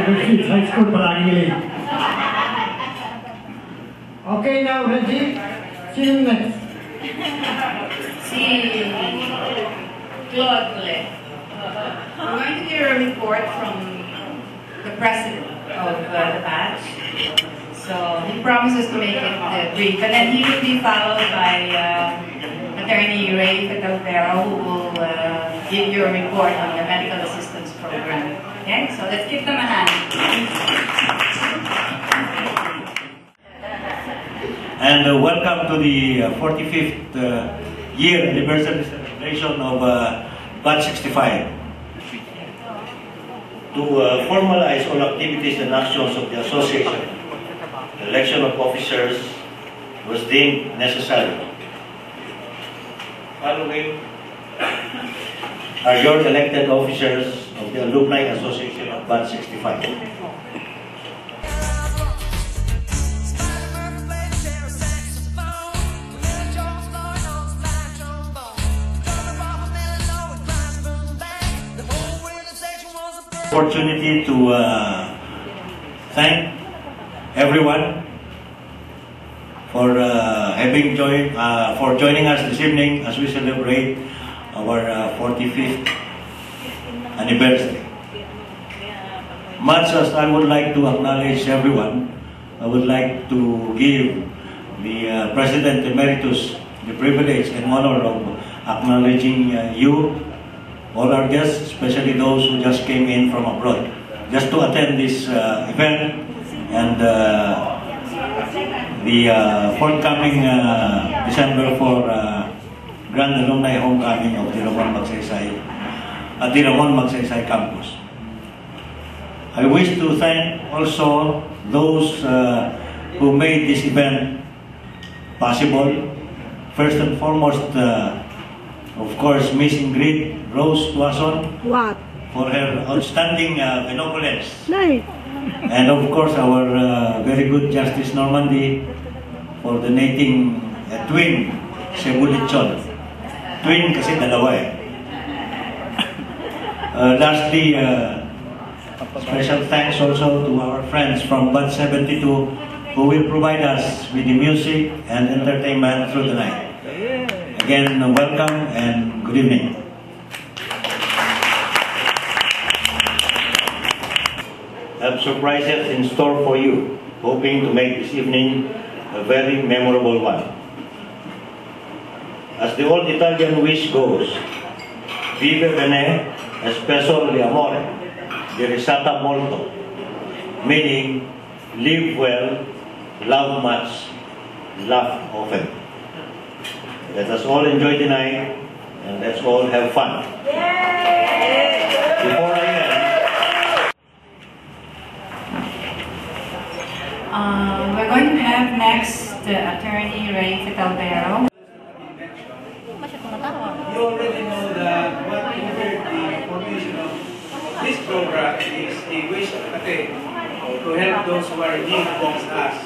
Griffith High School palagi late. Okay, now ready? Sino next? Si Claude ulit. We're going to hear a report from the president of the batch. So he promises to make it brief, and then he will be followed by Attorney Ray Fitalvero, who will give you a report on the medical assistance program. Okay, so let's give them a hand. And welcome to the 45th year anniversary celebration of Batch 65. To formalize all activities and actions of the association, the election of officers was deemed necessary. Following are your elected officers of the Alumni Association of Batch 65. Opportunity to thank everyone for joining us this evening as we celebrate our 45th anniversary. Much as I would like to acknowledge everyone, I would like to give the President Emeritus the privilege and honor of acknowledging you, all our guests, especially those who just came in from abroad, just to attend this event and the forthcoming December 4 Grand Alumni Homecoming of the Ramon Magsaysay at the Ramon Magsaysay campus. I wish to thank also those who made this event possible. First and foremost, of course, Miss Ingrid Rose Tuason for her outstanding benevolence. Nice. And of course, our very good Justice Normandy for donating a twin Cebu lechon. Twin kasi dalawa eh. Lastly, special thanks also to our friends from Batch 72 who will provide us with the music and entertainment through the night. Again, welcome and good evening. I have surprises in store for you, hoping to make this evening a very memorable one. As the old Italian wish goes, vive bene e spesso di amore, di risata molto, meaning live well, love much, laugh often. Let us all enjoy the night and let's all have fun. Before I end, we're going to have next Attorney Ray Fitalvero. You already know that what triggered the formation of this program is a wish of Kate to help those who are in need amongst us.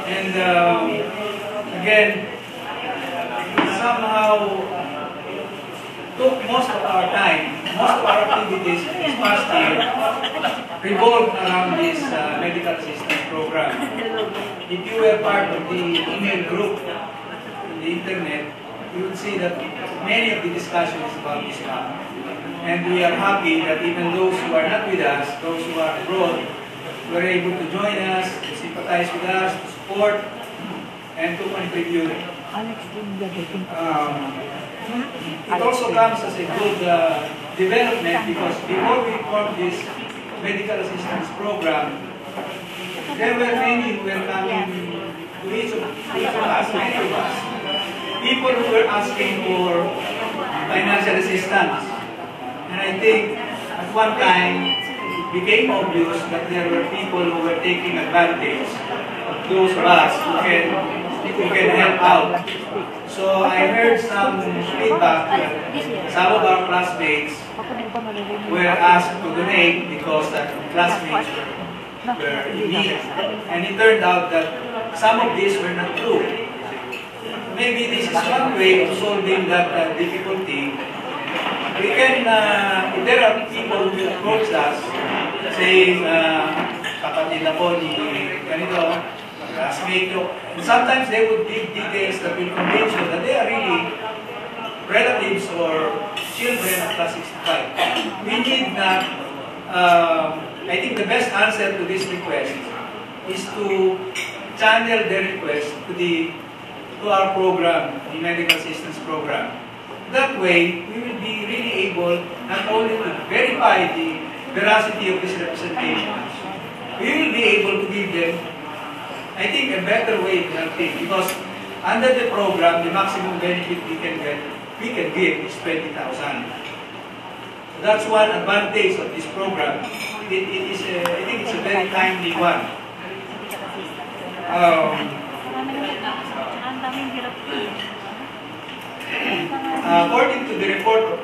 And again, somehow took most of our time, most of our activities this past year revolved around this medical assistance program. If you were part of the email group on the internet, you would see that many of the discussions about this now. And we are happy that even those who are not with us, those who are abroad, were able to join us, to sympathize with us, to support, and to contribute. It also comes as a good development because before we formed this medical assistance program, there were many who were coming to each of us, many of us. People who were asking for financial assistance. And I think at one time it became obvious that there were people who were taking advantage of those of us who can help out. So I heard some feedback that some of our classmates were asked to donate because classmates were in need. And it turned out that some of these were not true. Maybe this is one way of solving that difficulty. We can, if there are people who approach us saying, kapatid ako ni ganito, classmate ko. And sometimes they would give details that will convince you that they are really relatives or children of class 65. We need not, I think the best answer to this request is to channel the request to our program, the medical assistance program. That way, we will be really able not only to verify the veracity of these representations, we will be able to give them, I think, a better way of helping, because under the program, the maximum benefit we can give is 20,000. So that's one advantage of this program. It is, I think it's a very timely one. According to the report,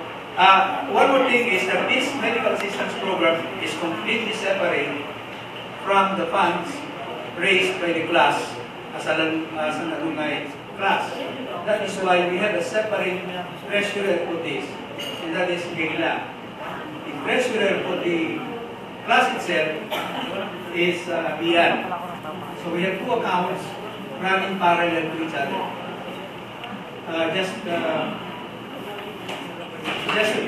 one more thing is that this medical assistance program is completely separate from the funds raised by the class as an alumni class. That is why we have a separate treasurer for this, and that is Gayla. The treasurer for the class itself is Bian. So we have two accounts running parallel to each other. Just